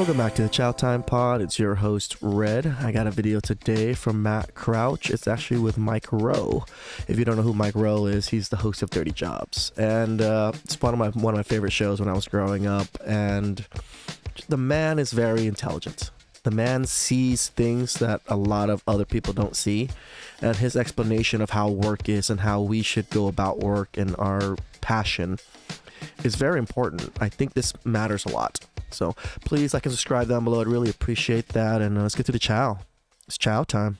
Welcome back to the Chow Time Pod. It's your host, Red. I got a video today from Matt Crouch. It's actually with Mike Rowe. If you don't know who Mike Rowe is, he's the host of Dirty Jobs. And it's one of my favorite shows when I was growing up. And the man is very intelligent. The man sees things that a lot of other people don't see. And his explanation of how work is and how we should go about work and our passion is very important. I think this matters a lot. So please like and subscribe down below. I'd really appreciate that. And let's get to the chow. It's chow time.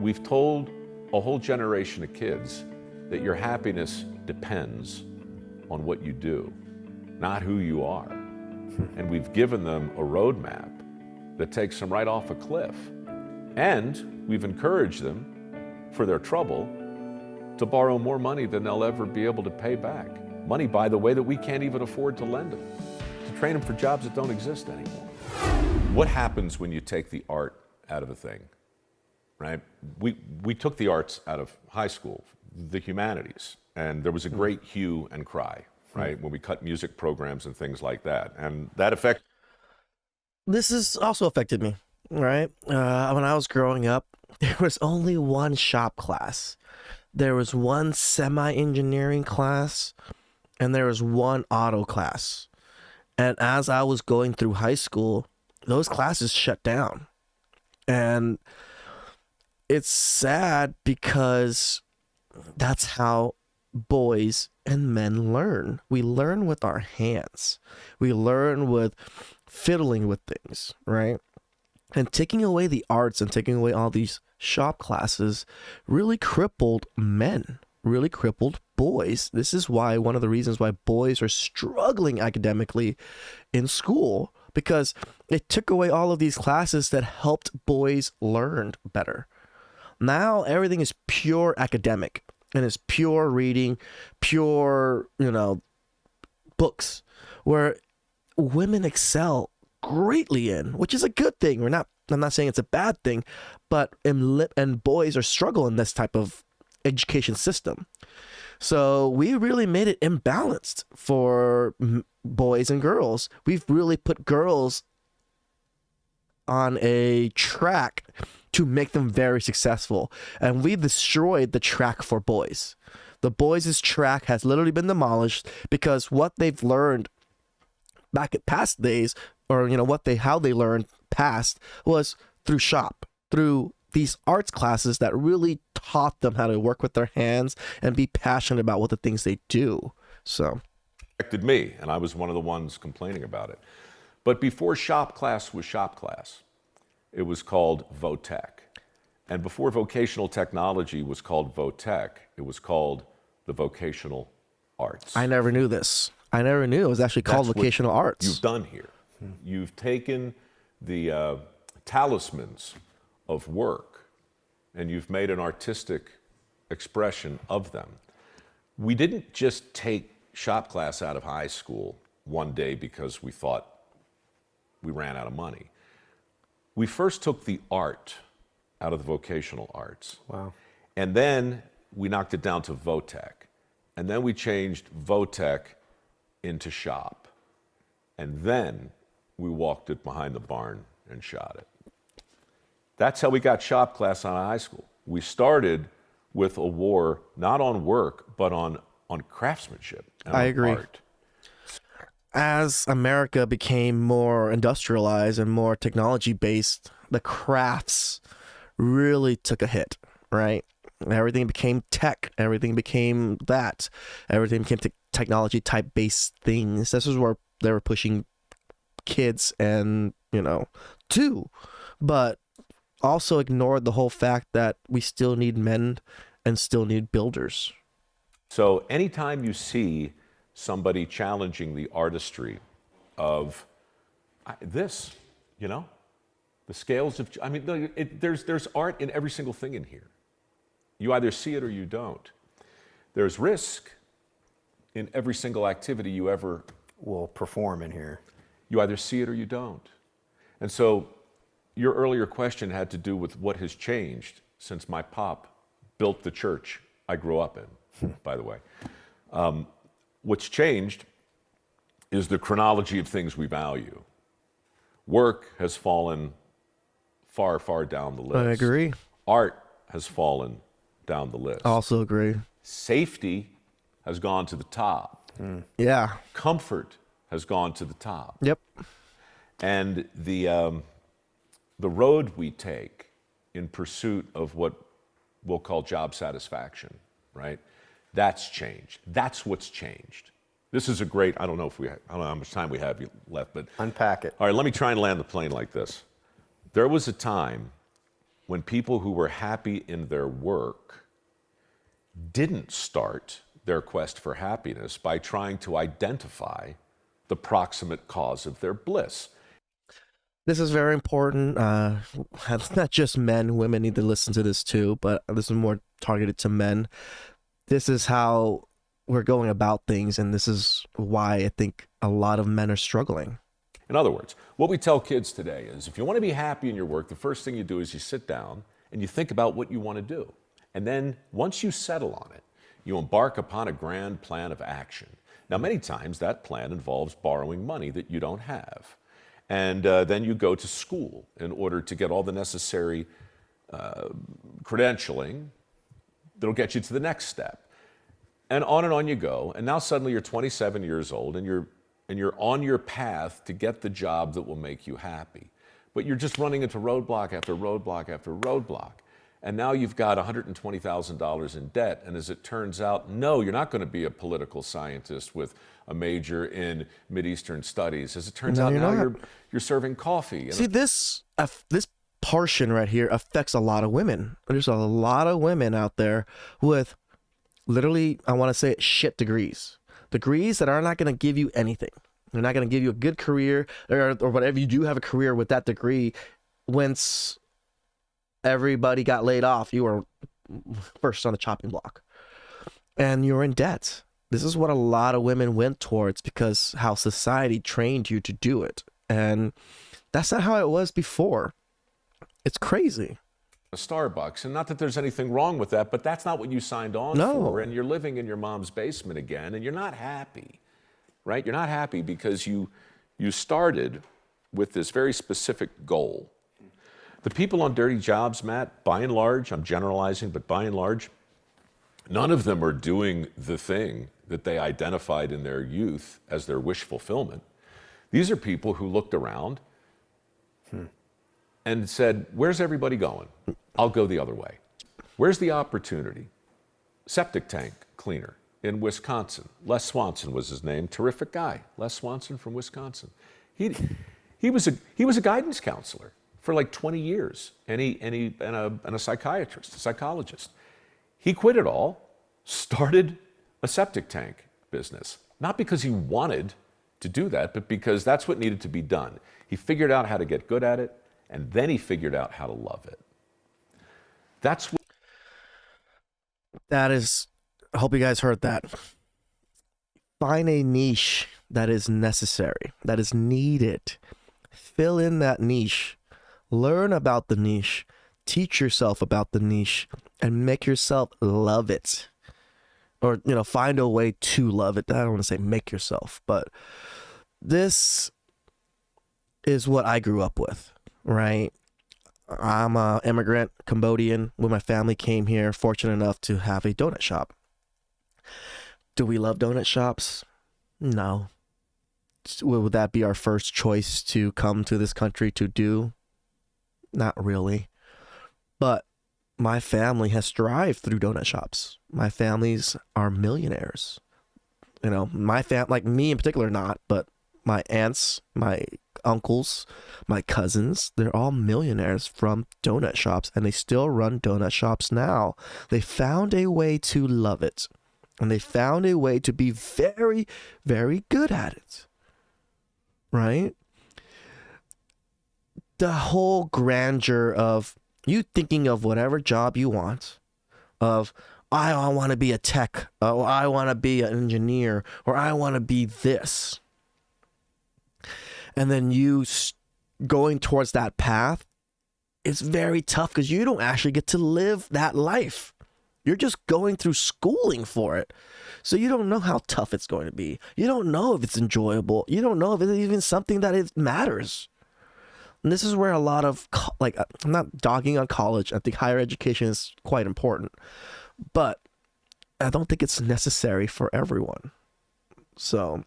We've told a whole generation of kids that your happiness depends on what you do, not who you are. And we've given them a roadmap that takes them right off a cliff. And we've encouraged them, for their trouble, to borrow more money than they'll ever be able to pay back. Money, by the way, that we can't even afford to lend them. To train them for jobs that don't exist anymore. What happens when you take the art out of a thing, right? We took the arts out of high school, the humanities, and there was a great hue and cry, right? When we cut music programs and things like that. And that affected... This has also affected me, right? When I was growing up, there was only one shop class. There was one semi-engineering class, and there was one auto class. And as I was going through high school, those classes shut down. And it's sad because that's how boys and men learn. We learn with our hands. We learn with fiddling with things, right? And taking away the arts and taking away all these shop classes really crippled men, really crippled boys. This is why one of the reasons why boys are struggling academically in school, because it took away all of these classes that helped boys learn better. Now everything is pure academic and it's pure reading, pure, books, where women excel greatly in, which is a good thing. I'm not saying it's a bad thing, but and boys are struggling in this type of education system. So we really made it imbalanced for boys and girls. We've really put girls on a track to make them very successful, and we destroyed the track for boys. The boys' track has literally been demolished because what they've learned back at past days, or how they learned past, was through these arts classes that really taught them how to work with their hands and be passionate about what the things they do. So affected me, and I was one of the ones complaining about it. But before shop class was shop class, it was called VOTech. And before vocational technology was called VOTech, it was called the vocational arts. I never knew this. I never knew it was actually called vocational arts. You've done here. You've taken the talismans of work and you've made an artistic expression of them. We didn't just take shop class out of high school one day because we thought we ran out of money. We first took the art out of the vocational arts. Wow. And then we knocked it down to VOTech. And then we changed VOTech into shop. And then we walked it behind the barn and shot it. That's how we got shop class out of high school. We started with a war, not on work, but on craftsmanship and I on agree. art. As America became more industrialized and more technology-based, the crafts really took a hit, right? Everything became tech. Everything became that. Everything became technology-type based things. This is where they were pushing kids and, too. But also ignored the whole fact that we still need men and still need builders. So anytime you see somebody challenging the artistry of this, the scales of, there's art in every single thing in here. You either see it or you don't. There's risk in every single activity you ever will perform in here. You either see it or you don't. And so your earlier question had to do with what has changed since my pop built the church I grew up in, by the way. What's changed is the chronology of things we value. Work has fallen far, far down the list. I agree. Art has fallen down the list. Also agree. Safety has gone to the top. Yeah. Comfort has gone to the top. Yep. And the road we take in pursuit of what we'll call job satisfaction, right? That's changed. That's what's changed. This is a great, I don't know how much time we have left, but. Unpack it. All right, let me try and land the plane like this. There was a time when people who were happy in their work didn't start their quest for happiness by trying to identify the proximate cause of their bliss. This is very important. Not just men, women need to listen to this too, but this is more targeted to men. This is how we're going about things, and this is why I think a lot of men are struggling. In other words, what we tell kids today is if you want to be happy in your work, the first thing you do is you sit down and you think about what you want to do. And then once you settle on it, you embark upon a grand plan of action. Now, many times that plan involves borrowing money that you don't have. And then you go to school in order to get all the necessary credentialing that'll get you to the next step. And on you go. And now suddenly you're 27 years old and you're on your path to get the job that will make you happy. But you're just running into roadblock after roadblock after roadblock. And now you've got $120,000 in debt. And as it turns out, no, you're not going to be a political scientist with a major in Mideastern studies. As it turns out, now you're serving coffee. See, this portion right here affects a lot of women. There's a lot of women out there with literally, I want to say it, shit degrees. Degrees that are not going to give you anything. They're not going to give you a good career or whatever. You do have a career with that degree. Once everybody got laid off, you were first on the chopping block. And you're in debt. This is what a lot of women went towards because how society trained you to do it. And that's not how it was before. It's crazy. A Starbucks, and not that there's anything wrong with that, but that's not what you signed on for. And you're living in your mom's basement again, and you're not happy, right? You're not happy because you started with this very specific goal. The people on dirty jobs, Matt, by and large, I'm generalizing, but by and large, none of them are doing the thing that they identified in their youth as their wish fulfillment. These are people who looked around and said, where's everybody going? I'll go the other way. Where's the opportunity? Septic tank cleaner in Wisconsin. Les Swanson was his name. Terrific guy. Les Swanson from Wisconsin. He was a guidance counselor for like 20 years, and a psychiatrist, a psychologist. He quit it all, started a septic tank business, not because he wanted to do that, but because that's what needed to be done. He figured out how to get good at it, and then he figured out how to love it. That is, I hope you guys heard that. Find a niche that is necessary, that is needed. Fill in that niche. Learn about the niche. Teach yourself about the niche and make yourself love it. Or, find a way to love it. I don't want to say make yourself, but this is what I grew up with, right? I'm an immigrant, Cambodian. When my family came here, fortunate enough to have a donut shop. Do we love donut shops? No. Would that be our first choice to come to this country to do? Not really. But my family has thrived through donut shops. My families are millionaires. My like me in particular, not, but my aunts, my uncles, my cousins, they're all millionaires from donut shops, and they still run donut shops now. They found a way to love it, and they found a way to be very, very good at it. Right? The whole grandeur of you thinking of whatever job you want, of I want to be a tech, or I want to be an engineer, or I want to be this. And then you going towards that path, it's very tough because you don't actually get to live that life. You're just going through schooling for it. So you don't know how tough it's going to be. You don't know if it's enjoyable. You don't know if it's even something that it matters. And this is where a lot of, I'm not dogging on college. I think higher education is quite important. But I don't think it's necessary for everyone. So,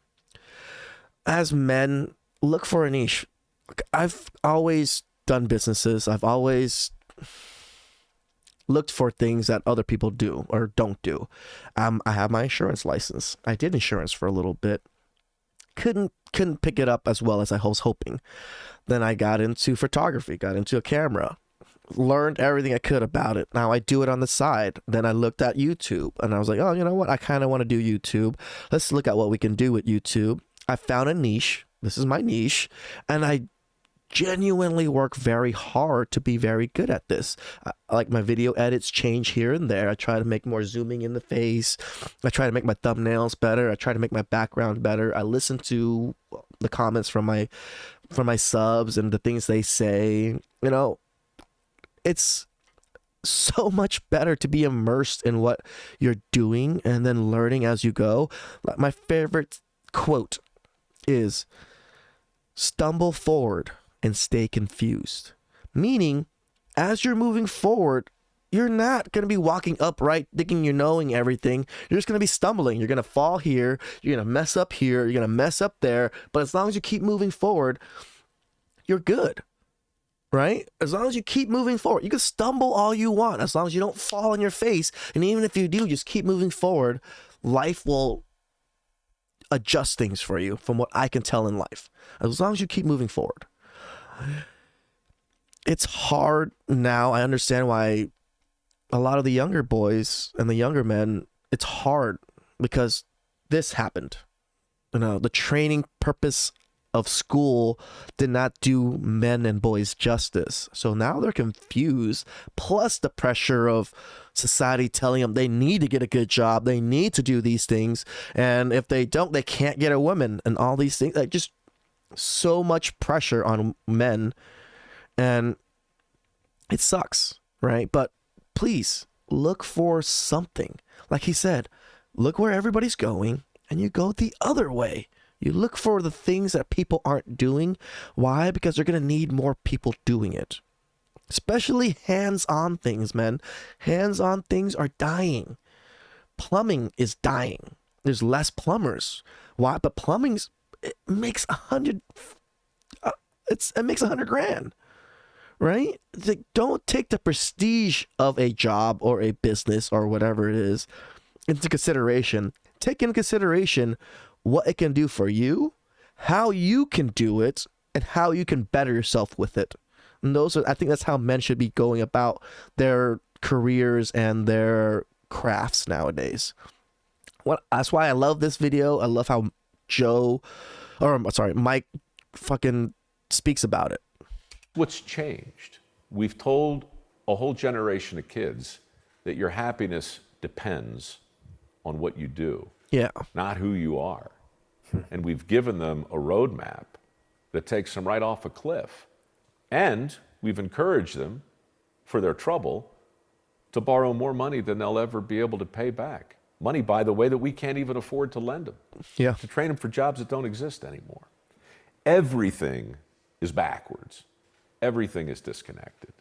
as men, look for a niche. I've always done businesses. I've always looked for things that other people do or don't do. I have my insurance license. I did insurance for a little bit. Couldn't pick it up as well as I was hoping. Then I got into photography, got into a camera, learned everything I could about it. Now I do it on the side. Then I looked at YouTube and I was like, oh, you know what? I kind of want to do YouTube. Let's look at what we can do with YouTube. I found a niche. This is my niche. And I genuinely work very hard to be very good at this. Like my video edits change here and there. I try to make more zooming in the face. I try to make my thumbnails better. I try to make my background better. I listen to the comments from my subs and the things they say. You know, it's so much better to be immersed in what you're doing and then learning as you go. My favorite quote is, stumble forward and stay confused. Meaning, as you're moving forward, you're not going to be walking upright thinking you're knowing everything. You're just going to be stumbling. You're going to fall here. You're going to mess up here. You're going to mess up there. But as long as you keep moving forward, you're good. Right? As long as you keep moving forward, you can stumble all you want. As long as you don't fall on your face. And even if you do, just keep moving forward. Life will adjust things for you from what I can tell in life. As long as you keep moving forward. It's hard now. I understand why a lot of the younger boys and the younger men, it's hard because this happened. You know, the training purpose of school did not do men and boys justice. So now they're confused, plus the pressure of society telling them they need to get a good job, they need to do these things, and if they don't, they can't get a woman, and all these things. Like, just so much pressure on men, and it sucks, right? But please look for something. Like he said, look where everybody's going, and you go the other way. You look for the things that people aren't doing. Why? Because they're going to need more people doing it. Especially hands-on things, man. Hands-on things are dying. Plumbing is dying. There's less plumbers. Why? But it makes $100 grand, right? It's like, don't take the prestige of a job or a business or whatever it is into consideration. Take into consideration what it can do for you, how you can do it, and how you can better yourself with it. And I think that's how men should be going about their careers and their crafts nowadays. That's why I love this video. I love how Mike fucking speaks about it. What's changed? We've told a whole generation of kids that your happiness depends on what you do. Yeah. Not who you are. And we've given them a roadmap that takes them right off a cliff. And we've encouraged them, for their trouble, to borrow more money than they'll ever be able to pay back. Money, by the way, that we can't even afford to lend them. Yeah. To train them for jobs that don't exist anymore. Everything is backwards. Everything is disconnected.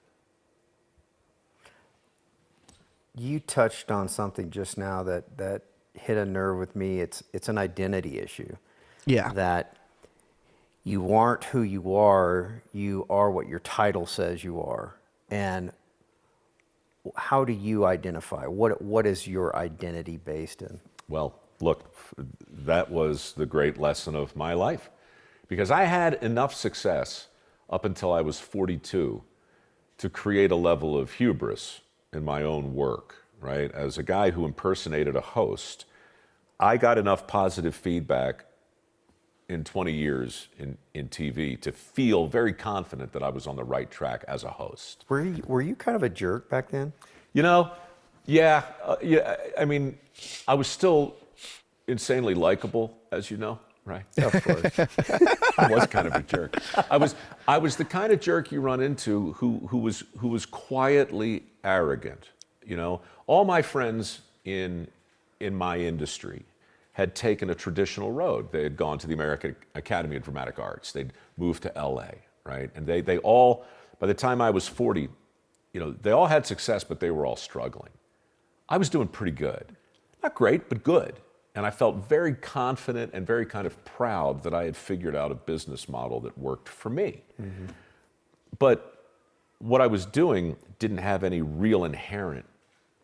You touched on something just now that hit a nerve with me. It's an identity issue. Yeah. That you aren't who you are what your title says you are. And how do you identify? What is your identity based in? Well, look, that was the great lesson of my life. Because I had enough success up until I was 42 to create a level of hubris in my own work, right? As a guy who impersonated a host, I got enough positive feedback in 20 years in TV to feel very confident that I was on the right track as a host. Were you kind of a jerk back then? You know, yeah. I mean, I was still insanely likable, as you know, right? Of course. I was kind of a jerk. I was the kind of jerk you run into who was quietly arrogant. You know, all my friends in my industry had taken a traditional road. They had gone to the American Academy of Dramatic Arts. They'd moved to LA, right? And they all, by the time I was 40, they all had success, but they were all struggling. I was doing pretty good. Not great, but good. And I felt very confident and very kind of proud that I had figured out a business model that worked for me. Mm-hmm. But what I was doing didn't have any real inherent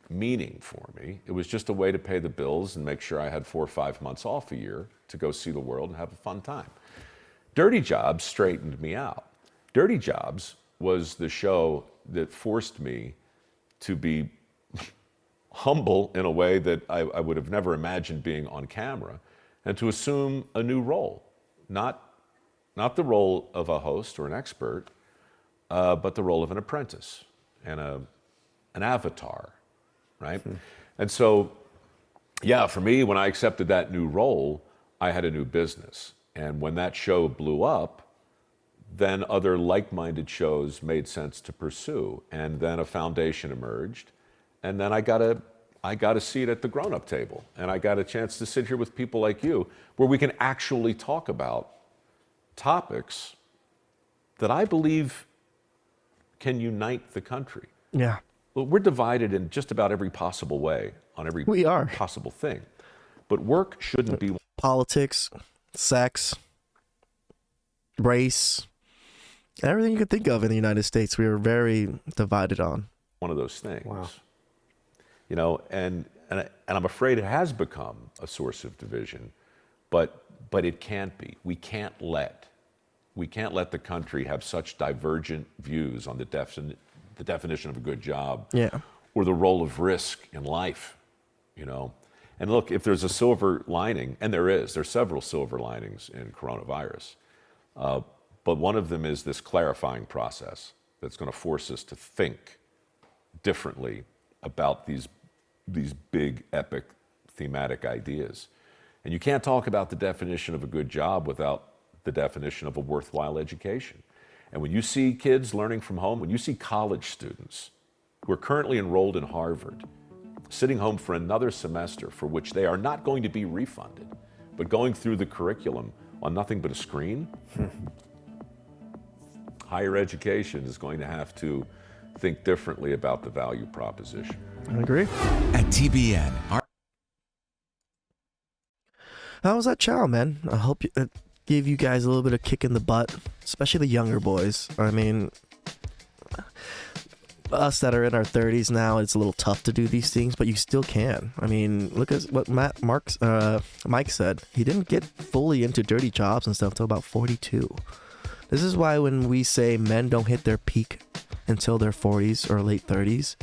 meaning for me. It was just a way to pay the bills and make sure I had 4 or 5 months off a year to go see the world and have a fun time. Dirty Jobs straightened me out. Dirty Jobs was the show that forced me to be humble in a way that I would have never imagined being on camera, and to assume a new role, not the role of a host or an expert, but the role of an apprentice and an avatar, right? And so, yeah, for me, when I accepted that new role, I had a new business. And when that show blew up, then other like-minded shows made sense to pursue. And then a foundation emerged. And then I got a seat at the grown-up table. And I got a chance to sit here with people like you, where we can actually talk about topics that I believe can unite the country. Yeah. Well, we're divided in just about every possible way on every possible thing. But work shouldn't be politics, sex, race, everything you could think of in the United States. We are very divided on. One of those things. Wow. And I'm afraid it has become a source of division, but it can't be. We can't let the country have such divergent views on the definition of a good job, or the role of risk in life, And look, if there's a silver lining, and there's several silver linings in coronavirus, but one of them is this clarifying process that's going to force us to think differently about these big, epic, thematic ideas. And you can't talk about the definition of a good job without the definition of a worthwhile education. And when you see kids learning from home, when you see college students who are currently enrolled in Harvard, sitting home for another semester for which they are not going to be refunded, but going through the curriculum on nothing but a screen, higher education is going to have to think differently about the value proposition. I agree. At TBN, How was that chow, man? I hope it gave you guys a little bit of kick in the butt, especially the younger boys. I mean, us that are in our 30s now, it's a little tough to do these things, but you still can. I mean, look at what Mike said. He didn't get fully into dirty jobs and stuff until about 42. This is why when we say men don't hit their peak until their 40s or late 30s,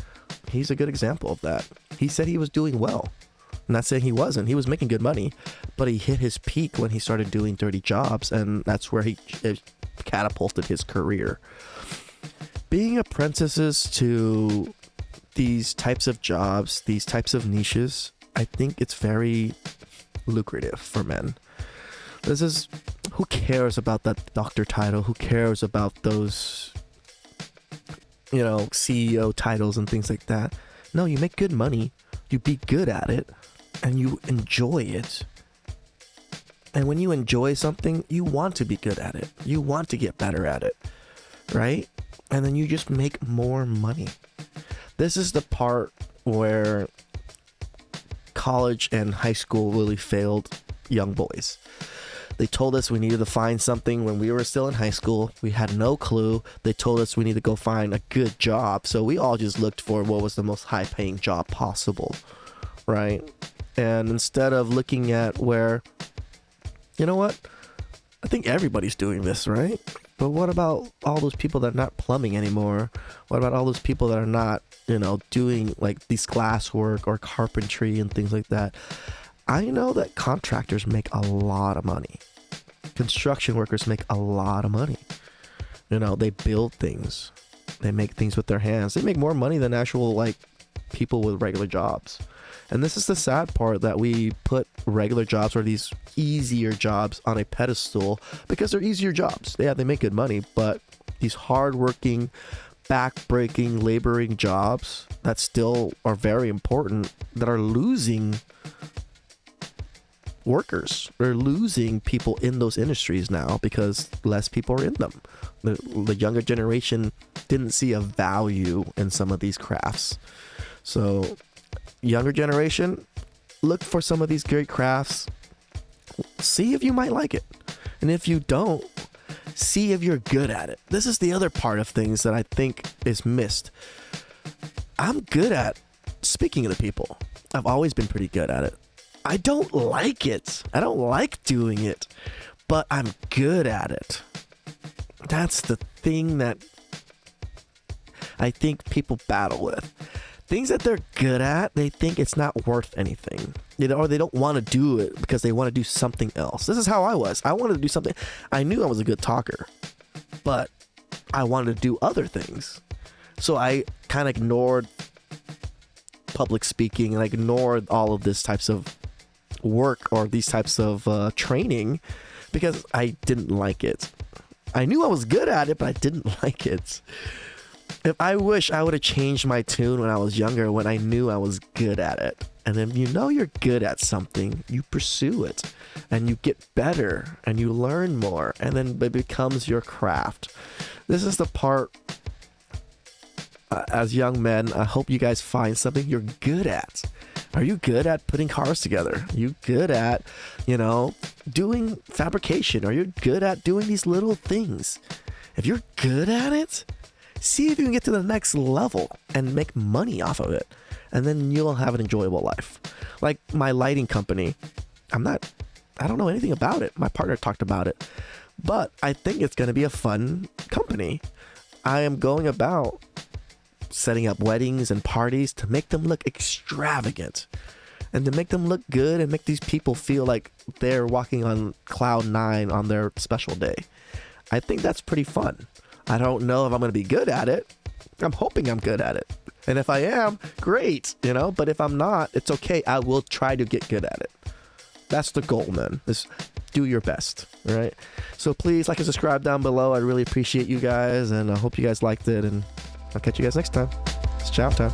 he's a good example of that. He said he was doing well. I'm not saying he wasn't. He was making good money, but he hit his peak when he started doing dirty jobs, and that's where it catapulted his career. Being apprentices to these types of jobs, these types of niches, I think it's very lucrative for men. Who cares about that doctor title? Who cares about those, CEO titles and things like that? No, you make good money, you be good at it, and you enjoy it. And when you enjoy something, you want to be good at it. You want to get better at it, right? And then you just make more money. This is the part where college and high school really failed young boys. They told us we needed to find something when we were still in high school. We had no clue. They told us we need to go find a good job. So we all just looked for what was the most high-paying job possible, right? And instead of looking at where, you know what? I think everybody's doing this, right? But what about all those people that are not plumbing anymore? What about all those people that are not, doing like these glass work or carpentry and things like that? I know that contractors make a lot of money. Construction workers make a lot of money. They build things. They make things with their hands. They make more money than actual people with regular jobs. And this is the sad part, that we put regular jobs or these easier jobs on a pedestal because they're easier jobs. Yeah, they make good money, but these hardworking, back-breaking, laboring jobs that still are very important, that are losing workers. We're losing people in those industries now because less people are in them. The younger generation didn't see a value in some of these crafts. So younger generation, look for some of these great crafts. See if you might like it. And if you don't, see if you're good at it. This is the other part of things that I think is missed. I'm good at speaking to people. I've always been pretty good at it. I don't like it. I don't like doing it, but I'm good at it. That's the thing that I think people battle with. Things that they're good at, they think it's not worth anything. Or they don't want to do it because they want to do something else. This is how I was. I wanted to do something. I knew I was a good talker, but I wanted to do other things. So I kind of ignored public speaking and I ignored all of this types of work or these types of training because I didn't like it. I knew I was good at it, but I didn't like it. If I wish I would have changed my tune when I was younger, when I knew I was good at it. And then you know you're good at something, you pursue it and you get better and you learn more and then it becomes your craft. This is the part as young men, I hope you guys find something you're good at. Are you good at putting cars together? Are you good at, doing fabrication? Are you good at doing these little things? If you're good at it, see if you can get to the next level and make money off of it. And then you'll have an enjoyable life. Like my lighting company, I don't know anything about it. My partner talked about it, but I think it's going to be a fun company. I am going about setting up weddings and parties to make them look extravagant and to make them look good and make these people feel like they're walking on cloud 9 on their special day. I think that's pretty fun. I don't know if I'm going to be good at it. I'm hoping I'm good at it. And if I am, great, but if I'm not, it's okay. I will try to get good at it. That's the goal, man. Is do your best, right? So please like and subscribe down below. I really appreciate you guys, and I hope you guys liked it, and I'll catch you guys next time. It's chow time.